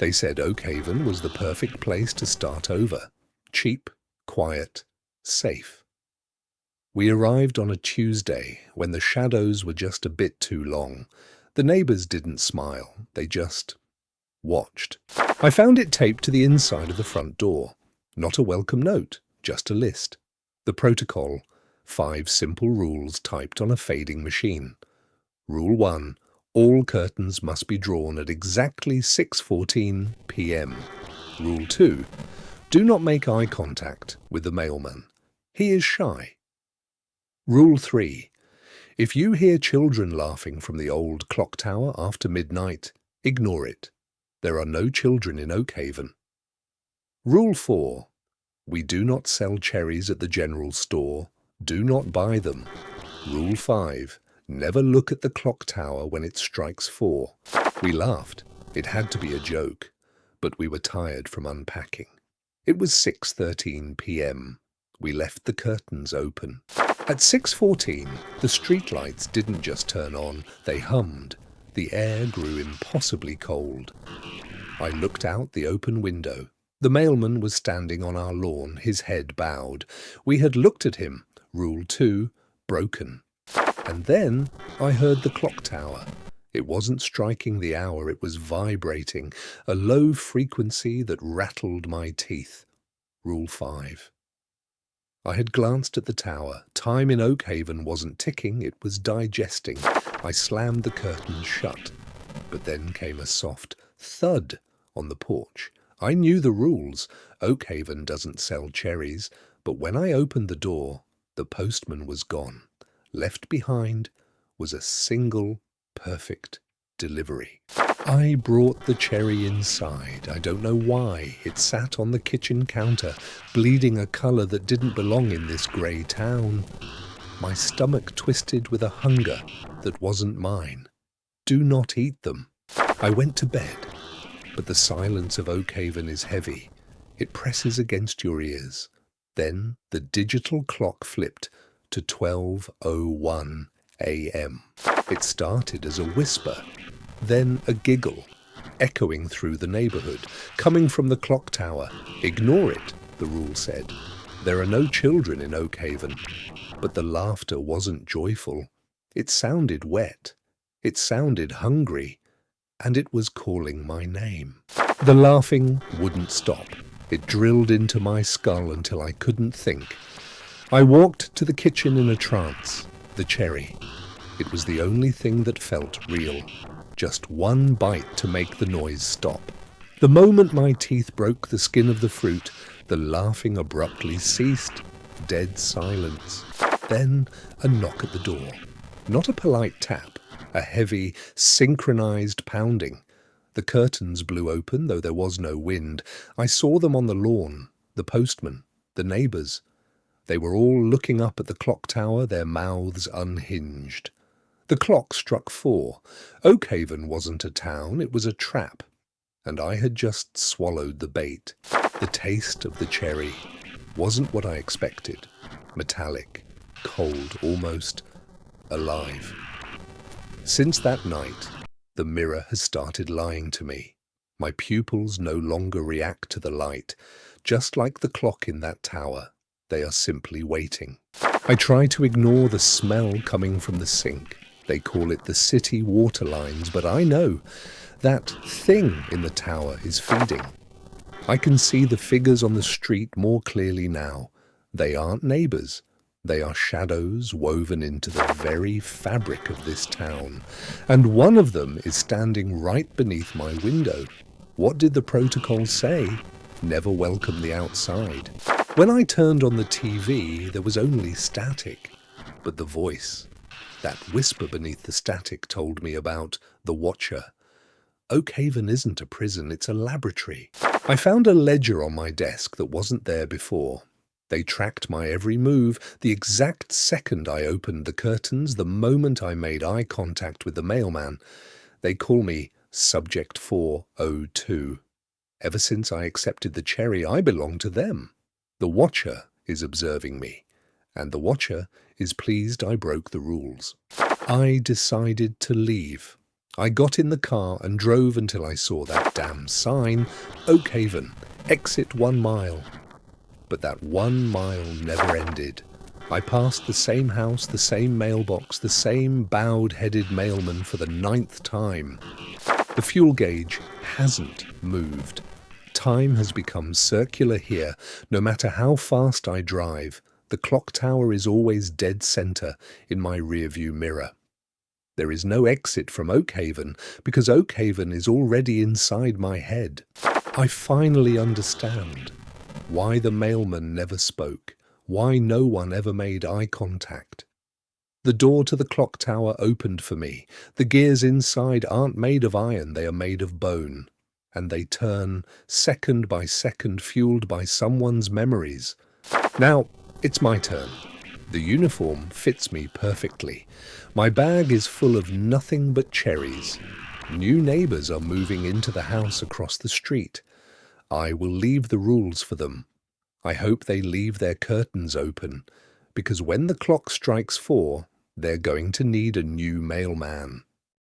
They said Oakhaven was the perfect place to start over. Cheap, quiet, safe. We arrived on a Tuesday when the shadows were just a bit too long. The neighbours didn't smile, they just watched. I found it taped to the inside of the front door. Not a welcome note, just a list. The protocol, 5 simple rules typed on a fading machine. Rule 1. All curtains must be drawn at exactly 6:14 p.m. Rule 2. Do not make eye contact with the mailman. He is shy. Rule 3. If you hear children laughing from the old clock tower after midnight, ignore it. There are no children in Oakhaven. Rule 4. We do not sell cherries at the general store. Do not buy them. Rule 5. Never look at the clock tower when it strikes 4. We laughed. It had to be a joke, but we were tired from unpacking. It was 6:13 p.m. We left the curtains open. At 6:14, the streetlights didn't just turn on, they hummed. The air grew impossibly cold. I looked out the open window. The mailman was standing on our lawn, his head bowed. We had looked at him. Rule 2, broken. And then I heard the clock tower. It wasn't striking the hour, it was vibrating, a low frequency that rattled my teeth. Rule 5. I had glanced at the tower. Time in Oakhaven wasn't ticking, it was digesting. I slammed the curtains shut. But then came a soft thud on the porch. I knew the rules. Oakhaven doesn't sell cherries. But when I opened the door, the postman was gone. Left behind was a single, perfect delivery. I brought the cherry inside. I don't know why. It sat on the kitchen counter, bleeding a colour that didn't belong in this grey town. My stomach twisted with a hunger that wasn't mine. Do not eat them. I went to bed, but the silence of Oakhaven is heavy. It presses against your ears. Then the digital clock flipped to 12:01 a.m. It started as a whisper, then a giggle, echoing through the neighborhood, coming from the clock tower. Ignore it, the rule said. There are no children in Oakhaven. But the laughter wasn't joyful. It sounded wet. It sounded hungry. And it was calling my name. The laughing wouldn't stop. It drilled into my skull until I couldn't think. I walked to the kitchen in a trance. The cherry. It was the only thing that felt real. Just one bite to make the noise stop. The moment my teeth broke the skin of the fruit, the laughing abruptly ceased. Dead silence. Then a knock at the door. Not a polite tap, a heavy, synchronized pounding. The curtains blew open, though there was no wind. I saw them on the lawn, the postman, the neighbours. They were all looking up at the clock tower, their mouths unhinged. The clock struck 4. Oakhaven wasn't a town, it was a trap. And I had just swallowed the bait. The taste of the cherry wasn't what I expected. Metallic, cold, almost alive. Since that night, the mirror has started lying to me. My pupils no longer react to the light. Just like the clock in that tower, they are simply waiting. I try to ignore the smell coming from the sink. They call it the city water lines, but I know that thing in the tower is feeding. I can see the figures on the street more clearly now. They aren't neighbours. They are shadows woven into the very fabric of this town. And one of them is standing right beneath my window. What did the protocol say? Never welcome the outside. When I turned on the TV, there was only static. But the voice, that whisper beneath the static, told me about the Watcher. Oakhaven isn't a prison, it's a laboratory. I found a ledger on my desk that wasn't there before. They tracked my every move, the exact second I opened the curtains, the moment I made eye contact with the mailman. They call me Subject 402. Ever since I accepted the cherry, I belong to them. The Watcher is observing me, and the Watcher is pleased I broke the rules. I decided to leave. I got in the car and drove until I saw that damn sign, Oakhaven, exit 1 mile. But that 1 mile never ended. I passed the same house, the same mailbox, the same bowed-headed mailman for the 9th time. The fuel gauge hasn't moved. Time has become circular here. No matter how fast I drive, the clock tower is always dead center in my rearview mirror. There is no exit from Oakhaven because Oakhaven is already inside my head. I finally understand why the mailman never spoke, why no one ever made eye contact. The door to the clock tower opened for me. The gears inside aren't made of iron, they are made of bone. And they turn second by second, fueled by someone's memories. Now, it's my turn. The uniform fits me perfectly. My bag is full of nothing but cherries. New neighbors are moving into the house across the street. I will leave the rules for them. I hope they leave their curtains open, because when the clock strikes 4, they're going to need a new mailman.